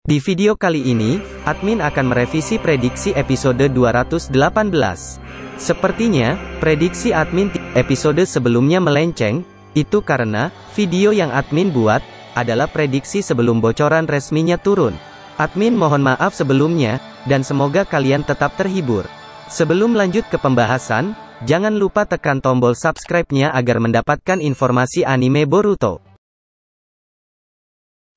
Di video kali ini, admin akan merevisi prediksi episode 218. Sepertinya, prediksi admin episode sebelumnya melenceng, itu karena, video yang admin buat, adalah prediksi sebelum bocoran resminya turun. Admin mohon maaf sebelumnya, dan semoga kalian tetap terhibur. Sebelum lanjut ke pembahasan, jangan lupa tekan tombol subscribe-nya agar mendapatkan informasi anime Boruto.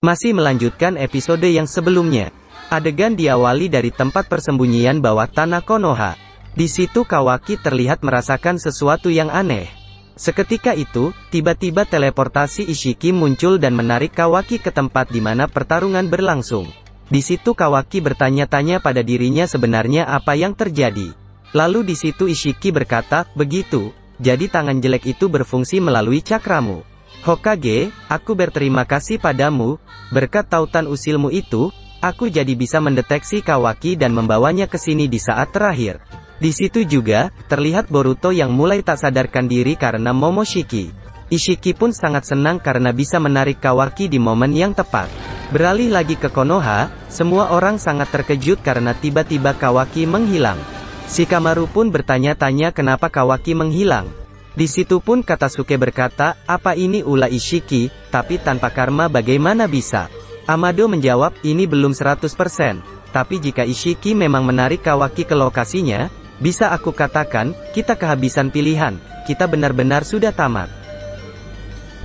Masih melanjutkan episode yang sebelumnya. Adegan diawali dari tempat persembunyian bawah tanah Konoha. Di situ Kawaki terlihat merasakan sesuatu yang aneh. Seketika itu, tiba-tiba teleportasi Ishiki muncul dan menarik Kawaki ke tempat di mana pertarungan berlangsung. Di situ Kawaki bertanya-tanya pada dirinya sebenarnya apa yang terjadi. Lalu di situ Ishiki berkata, "Begitu, jadi tangan jelek itu berfungsi melalui cakramu. Hokage, aku berterima kasih padamu, berkat tautan usilmu itu, aku jadi bisa mendeteksi Kawaki dan membawanya ke sini di saat terakhir." Di situ juga, terlihat Boruto yang mulai tak sadarkan diri karena Momoshiki. Ishiki pun sangat senang karena bisa menarik Kawaki di momen yang tepat. Beralih lagi ke Konoha, semua orang sangat terkejut karena tiba-tiba Kawaki menghilang. Shikamaru pun bertanya-tanya kenapa Kawaki menghilang. Di situ pun Katasuke berkata, "Apa ini ulah Ishiki, tapi tanpa karma bagaimana bisa?" Amado menjawab, "Ini belum 100%, tapi jika Ishiki memang menarik Kawaki ke lokasinya, bisa aku katakan, kita kehabisan pilihan, kita benar-benar sudah tamat."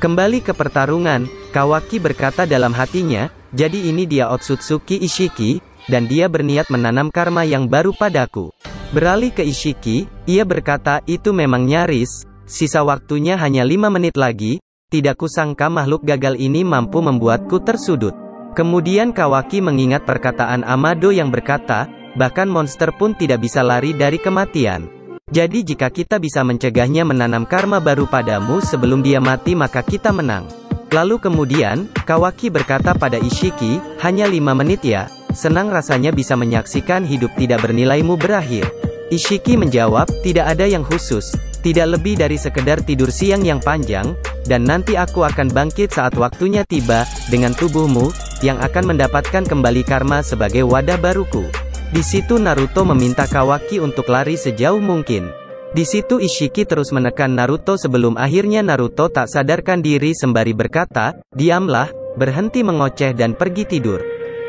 Kembali ke pertarungan, Kawaki berkata dalam hatinya, "Jadi ini dia Otsutsuki Ishiki, dan dia berniat menanam karma yang baru padaku." Beralih ke Ishiki, ia berkata, "Itu memang nyaris. Sisa waktunya hanya 5 menit lagi, tidak kusangka makhluk gagal ini mampu membuatku tersudut." Kemudian Kawaki mengingat perkataan Amado yang berkata, bahkan monster pun tidak bisa lari dari kematian. Jadi jika kita bisa mencegahnya menanam karma baru padamu sebelum dia mati maka kita menang. Lalu kemudian, Kawaki berkata pada Ishiki, "Hanya 5 menit ya, senang rasanya bisa menyaksikan hidup tidak bernilaimu berakhir." Ishiki menjawab, "Tidak ada yang khusus. Tidak lebih dari sekedar tidur siang yang panjang, dan nanti aku akan bangkit saat waktunya tiba, dengan tubuhmu, yang akan mendapatkan kembali karma sebagai wadah baruku." Di situ Naruto meminta Kawaki untuk lari sejauh mungkin. Di situ Ishiki terus menekan Naruto sebelum akhirnya Naruto tak sadarkan diri sembari berkata, "Diamlah, berhenti mengoceh dan pergi tidur."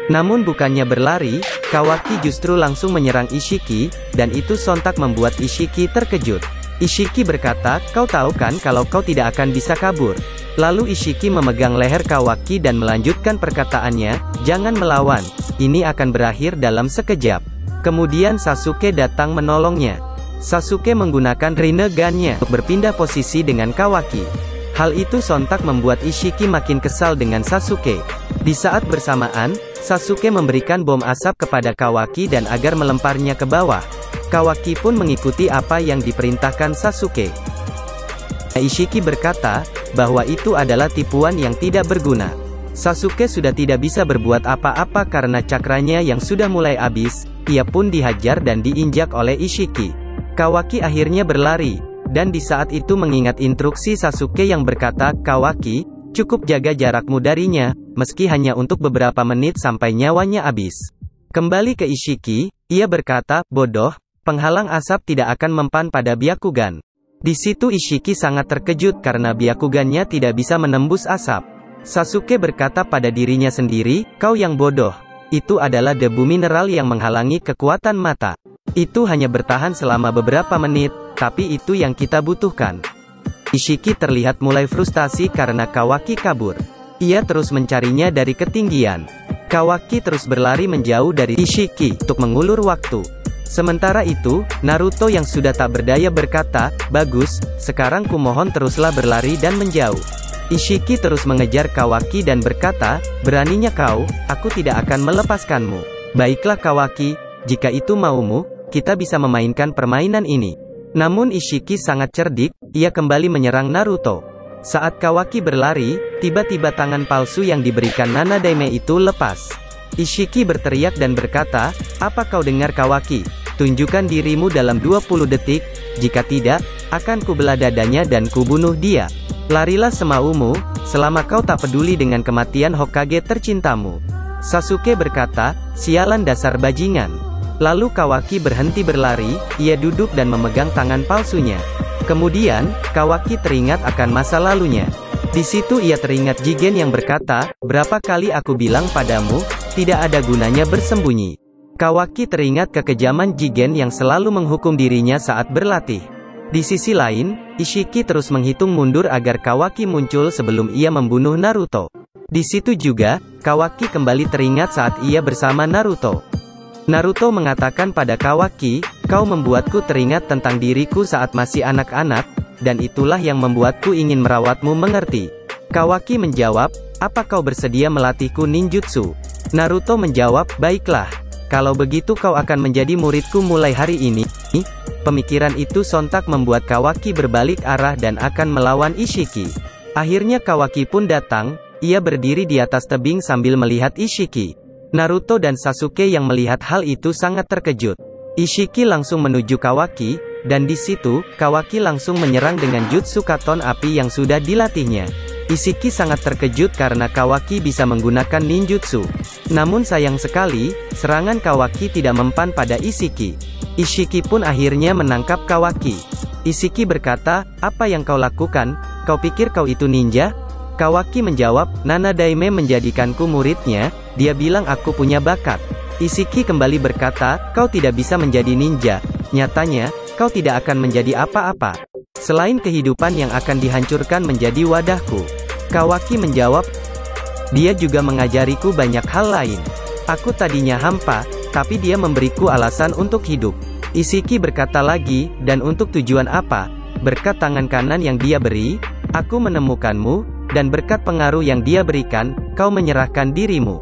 Namun bukannya berlari, Kawaki justru langsung menyerang Ishiki, dan itu sontak membuat Ishiki terkejut. Ishiki berkata, "Kau tahu kan kalau kau tidak akan bisa kabur?" Lalu Ishiki memegang leher Kawaki dan melanjutkan perkataannya, "Jangan melawan, ini akan berakhir dalam sekejap." Kemudian Sasuke datang menolongnya. Sasuke menggunakan Rinnegan-nya untuk berpindah posisi dengan Kawaki. Hal itu sontak membuat Ishiki makin kesal dengan Sasuke. Di saat bersamaan, Sasuke memberikan bom asap kepada Kawaki dan agar melemparnya ke bawah. Kawaki pun mengikuti apa yang diperintahkan Sasuke. Ishiki berkata, bahwa itu adalah tipuan yang tidak berguna. Sasuke sudah tidak bisa berbuat apa-apa karena cakranya yang sudah mulai habis, ia pun dihajar dan diinjak oleh Ishiki. Kawaki akhirnya berlari, dan di saat itu mengingat instruksi Sasuke yang berkata, "Kawaki, cukup jaga jarakmu darinya, meski hanya untuk beberapa menit sampai nyawanya habis." Kembali ke Ishiki, ia berkata, "Bodoh, penghalang asap tidak akan mempan pada Byakugan." Di situ Ishiki sangat terkejut karena Byakugannya tidak bisa menembus asap. Sasuke berkata pada dirinya sendiri, "Kau yang bodoh. Itu adalah debu mineral yang menghalangi kekuatan mata. Itu hanya bertahan selama beberapa menit, tapi itu yang kita butuhkan." Ishiki terlihat mulai frustasi karena Kawaki kabur. Ia terus mencarinya dari ketinggian. Kawaki terus berlari menjauh dari Ishiki untuk mengulur waktu. Sementara itu, Naruto yang sudah tak berdaya berkata, "Bagus, sekarang kumohon teruslah berlari dan menjauh." Ishiki terus mengejar Kawaki dan berkata, "Beraninya kau, aku tidak akan melepaskanmu." "Baiklah Kawaki, jika itu maumu, kita bisa memainkan permainan ini." Namun Ishiki sangat cerdik, ia kembali menyerang Naruto. Saat Kawaki berlari, tiba-tiba tangan palsu yang diberikan Nanadeime itu lepas. Ishiki berteriak dan berkata, "Apa kau dengar Kawaki? Tunjukkan dirimu dalam 20 detik, jika tidak, akan kubelah dadanya dan kubunuh dia. Larilah semaumu, selama kau tak peduli dengan kematian Hokage tercintamu." Sasuke berkata, "Sialan dasar bajingan." Lalu Kawaki berhenti berlari, ia duduk dan memegang tangan palsunya. Kemudian, Kawaki teringat akan masa lalunya. Di situ ia teringat Jigen yang berkata, "Berapa kali aku bilang padamu, tidak ada gunanya bersembunyi." Kawaki teringat kekejaman Jigen yang selalu menghukum dirinya saat berlatih. Di sisi lain, Ishiki terus menghitung mundur agar Kawaki muncul sebelum ia membunuh Naruto. Di situ juga, Kawaki kembali teringat saat ia bersama Naruto. Naruto mengatakan pada Kawaki, "Kau membuatku teringat tentang diriku saat masih anak-anak, dan itulah yang membuatku ingin merawatmu, mengerti?" Kawaki menjawab, "Apa kau bersedia melatihku ninjutsu?" Naruto menjawab, "Baiklah. Kalau begitu kau akan menjadi muridku mulai hari ini." Pemikiran itu sontak membuat Kawaki berbalik arah dan akan melawan Ishiki. Akhirnya Kawaki pun datang, ia berdiri di atas tebing sambil melihat Ishiki. Naruto dan Sasuke yang melihat hal itu sangat terkejut. Ishiki langsung menuju Kawaki, dan di situ, Kawaki langsung menyerang dengan jutsu katon api yang sudah dilatihnya. Ishiki sangat terkejut karena Kawaki bisa menggunakan ninjutsu. Namun sayang sekali, serangan Kawaki tidak mempan pada Ishiki. Ishiki pun akhirnya menangkap Kawaki. Ishiki berkata, "Apa yang kau lakukan? Kau pikir kau itu ninja?" Kawaki menjawab, "Nana Daime menjadikanku muridnya, dia bilang aku punya bakat." Ishiki kembali berkata, "Kau tidak bisa menjadi ninja. Nyatanya, kau tidak akan menjadi apa-apa selain kehidupan yang akan dihancurkan menjadi wadahku." Kawaki menjawab, "Dia juga mengajariku banyak hal lain. Aku tadinya hampa, tapi dia memberiku alasan untuk hidup." Ishiki berkata lagi, "Dan untuk tujuan apa? Berkat tangan kanan yang dia beri, aku menemukanmu, dan berkat pengaruh yang dia berikan, kau menyerahkan dirimu."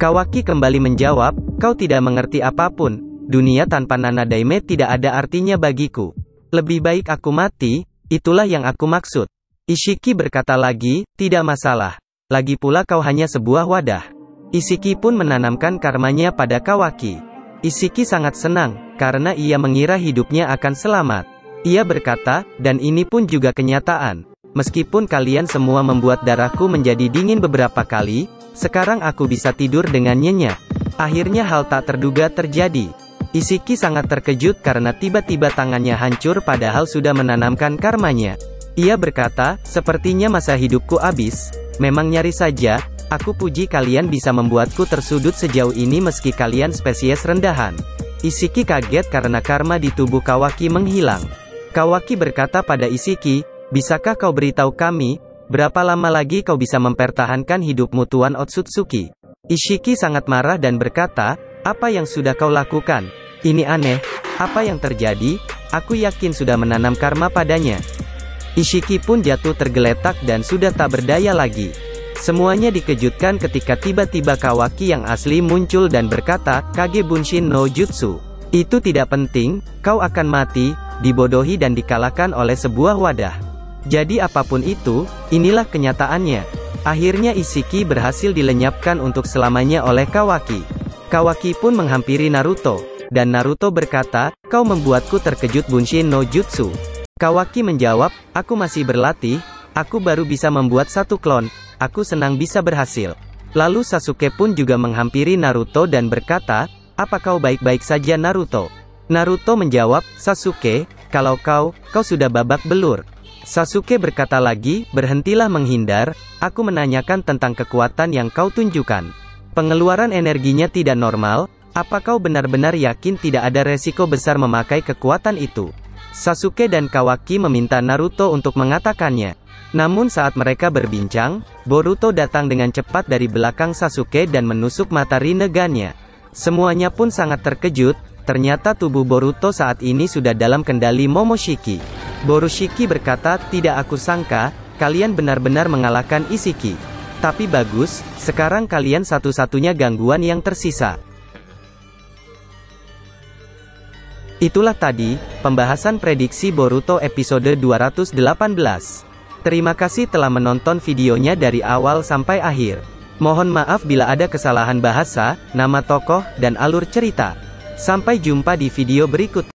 Kawaki kembali menjawab, "Kau tidak mengerti apapun. Dunia tanpa Nana Daime tidak ada artinya bagiku. Lebih baik aku mati, itulah yang aku maksud." Ishiki berkata lagi, "Tidak masalah. Lagi pula kau hanya sebuah wadah." Ishiki pun menanamkan karmanya pada Kawaki. Ishiki sangat senang, karena ia mengira hidupnya akan selamat. Ia berkata, "Dan ini pun juga kenyataan. Meskipun kalian semua membuat darahku menjadi dingin beberapa kali, sekarang aku bisa tidur dengan nyenyak." Akhirnya hal tak terduga terjadi. Ishiki sangat terkejut karena tiba-tiba tangannya hancur padahal sudah menanamkan karmanya. Ia berkata, "Sepertinya masa hidupku habis. Memang nyaris saja. Aku puji kalian bisa membuatku tersudut sejauh ini meski kalian spesies rendahan." Ishiki kaget karena karma di tubuh Kawaki menghilang. Kawaki berkata pada Ishiki, "Bisakah kau beritahu kami, berapa lama lagi kau bisa mempertahankan hidupmu Tuan Otsutsuki?" Ishiki sangat marah dan berkata, "Apa yang sudah kau lakukan? Ini aneh. Apa yang terjadi? Aku yakin sudah menanam karma padanya." Ishiki pun jatuh tergeletak dan sudah tak berdaya lagi. Semuanya dikejutkan ketika tiba-tiba Kawaki yang asli muncul dan berkata, "Kage Bunshin no Jutsu. Itu tidak penting, kau akan mati, dibodohi dan dikalahkan oleh sebuah wadah. Jadi apapun itu, inilah kenyataannya." Akhirnya Ishiki berhasil dilenyapkan untuk selamanya oleh Kawaki. Kawaki pun menghampiri Naruto, dan Naruto berkata, "Kau membuatku terkejut Bunshin no Jutsu." Kawaki menjawab, "Aku masih berlatih, aku baru bisa membuat satu klon. Aku senang bisa berhasil." Lalu Sasuke pun juga menghampiri Naruto dan berkata, "Apa kau baik-baik saja Naruto?" Naruto menjawab, "Sasuke, kalau kau sudah babak belur." Sasuke berkata lagi, "Berhentilah menghindar, aku menanyakan tentang kekuatan yang kau tunjukkan. Pengeluaran energinya tidak normal, apa kau benar-benar yakin tidak ada resiko besar memakai kekuatan itu?" Sasuke dan Kawaki meminta Naruto untuk mengatakannya. Namun saat mereka berbincang, Boruto datang dengan cepat dari belakang Sasuke dan menusuk mata Rinnegan-nya. Semuanya pun sangat terkejut, ternyata tubuh Boruto saat ini sudah dalam kendali Momoshiki. Borushiki berkata, "Tidak aku sangka, kalian benar-benar mengalahkan Ishiki. Tapi bagus, sekarang kalian satu-satunya gangguan yang tersisa." Itulah tadi, pembahasan prediksi Boruto episode 218. Terima kasih telah menonton videonya dari awal sampai akhir. Mohon maaf bila ada kesalahan bahasa, nama tokoh, dan alur cerita. Sampai jumpa di video berikutnya.